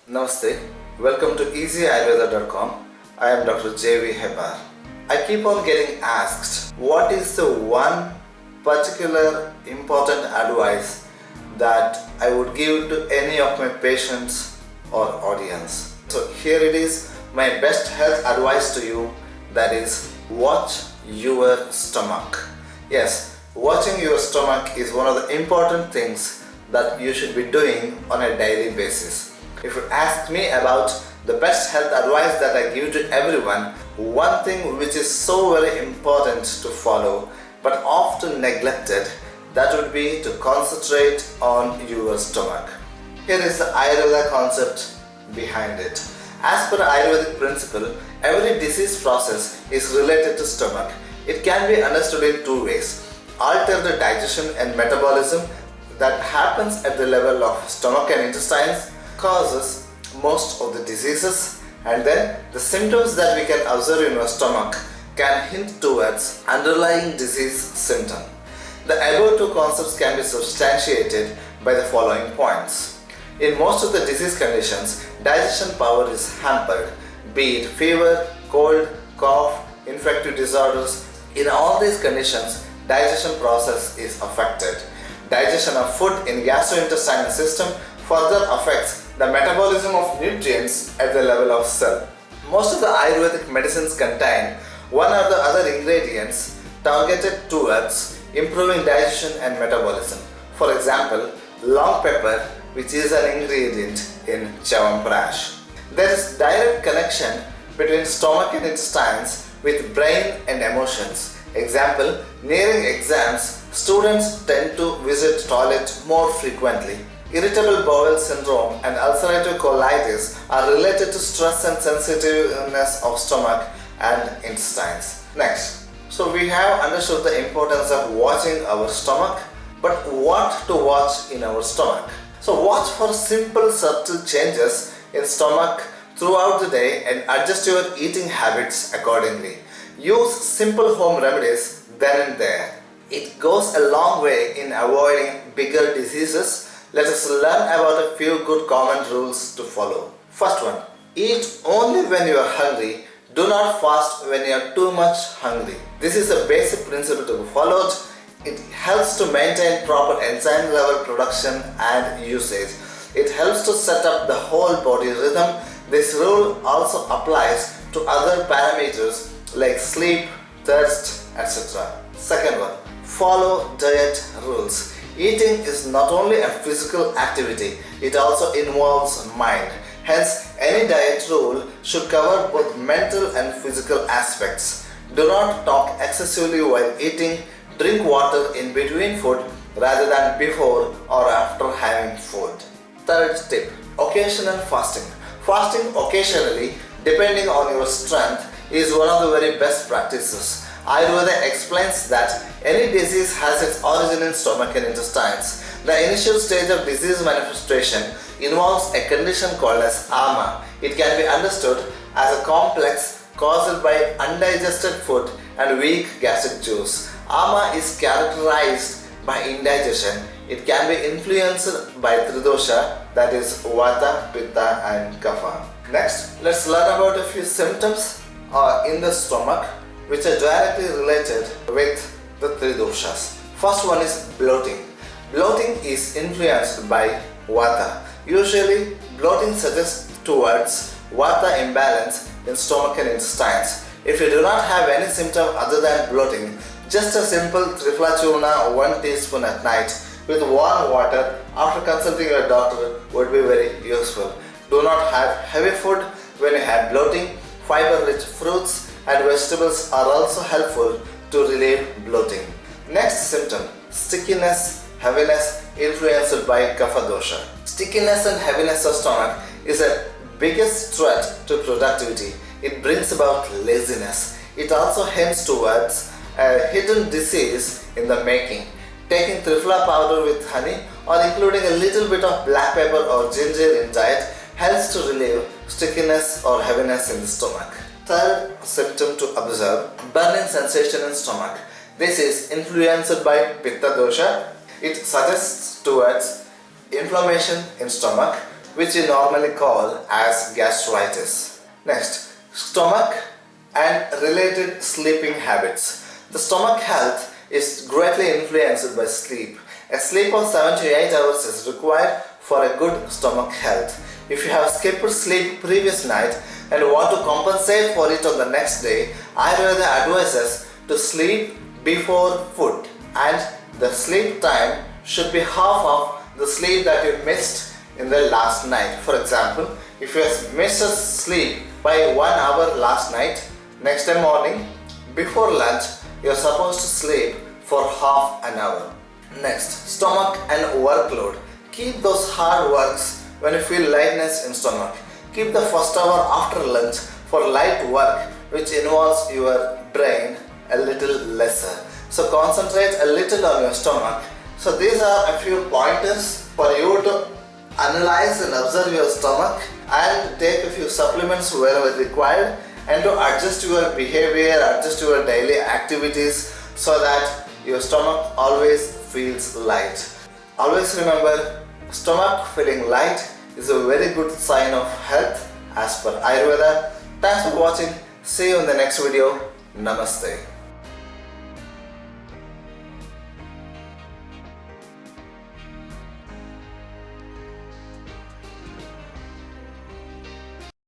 Namaste, welcome to easyayurveda.com. I am Dr. JV Hebbar. I keep on getting asked what is the one particular important advice that I would give to any of my patients or audience. So here it is, my best health advice to you, that is, watch your stomach. Yes, watching your stomach is one of the important things that you should be doing on a daily basis. If you ask me about the best health advice that I give to everyone, one thing which is so very important to follow but often neglected, that would be to concentrate on your stomach. Here is the Ayurveda concept behind it. As per Ayurvedic principle, every disease process is related to stomach. It can be understood in two ways. Alter the digestion and metabolism that happens at the level of stomach and intestines causes most of the diseases, and then the symptoms that we can observe in your stomach can hint towards underlying disease symptom. The above two concepts can be substantiated by the following points. In most of the disease conditions, digestion power is hampered, be it fever, cold, cough, infective disorders. In all these conditions, digestion process is affected. Digestion of food in gastrointestinal system further affects the metabolism of nutrients at the level of cell. Most of the Ayurvedic medicines contain one or the other ingredients targeted towards improving digestion and metabolism. For example, long pepper, which is an ingredient in Chyawanprash. There is direct connection between stomach and intestines with brain and emotions. Example, nearing exams, students tend to visit toilet more frequently. Irritable bowel syndrome and ulcerative colitis are related to stress and sensitiveness of stomach and intestines. Next, so we have understood the importance of watching our stomach, but what to watch in our stomach? So watch for simple subtle changes in stomach throughout the day and adjust your eating habits accordingly. Use simple home remedies then and there. It goes a long way in avoiding bigger diseases. Let us learn about a few good common rules to follow. First one, eat only when you are hungry. Do not fast when you are too much hungry. This is a basic principle to be followed. It helps to maintain proper enzyme level production and usage. It helps to set up the whole body rhythm. This rule also applies to other parameters like sleep, thirst, etc. Second one, follow diet rules. Eating is not only a physical activity, it also involves mind. Hence, any diet rule should cover both mental and physical aspects. Do not talk excessively while eating. Drink water in between food rather than before or after having food. Third tip, occasional fasting. Fasting occasionally, depending on your strength, is one of the very best practices. Ayurveda explains that any disease has its origin in stomach and intestines. The initial stage of disease manifestation involves a condition called as ama. It can be understood as a complex caused by undigested food and weak gastric juice. Ama is characterized by indigestion. It can be influenced by tridosha, that is vata, pitta and kapha. Next, let's learn about a few symptoms in the stomach which are directly related with the three doshas. First one is bloating. Bloating is influenced by vata. Usually, bloating suggests towards vata imbalance in stomach and intestines. If you do not have any symptom other than bloating, just a simple tripla churna 1 teaspoon at night with warm water after consulting your doctor would be very useful. Do not have heavy food when you have bloating. Fiber-rich fruits and vegetables are also helpful to relieve bloating. Next symptom, stickiness, heaviness influenced by kapha dosha. Stickiness and heaviness of stomach is a biggest threat to productivity. It brings about laziness. It also hints towards a hidden disease in the making. Taking tripla powder with honey or including a little bit of black pepper or ginger in diet helps to relieve stickiness or heaviness in the stomach. Third symptom to observe, burning sensation in stomach. This is influenced by pitta dosha. It suggests towards inflammation in stomach. which we normally call as gastritis. Next, stomach and related sleeping habits. The stomach health is greatly influenced by sleep. A sleep of 7 to 8 hours is required for a good stomach health. If you have skipped sleep previous night and want to compensate for it on the next day, Ayurveda advises to sleep before food, and the sleep time should be half of the sleep that you missed in the last night. For example, if you missed sleep by 1 hour last night, next day morning before lunch you are supposed to sleep for half an hour. Next, stomach and workload. Keep those hard works when you feel lightness in stomach. Keep the first hour after lunch for light work which involves your brain a little lesser. So concentrate a little on your stomach. So these are a few pointers for you to analyze and observe your stomach and take a few supplements wherever required, and to adjust your behavior, adjust your daily activities so that your stomach always feels light. Always remember, stomach feeling light is a very good sign of health as per Ayurveda. Thanks for watching. See you in the next video. Namaste.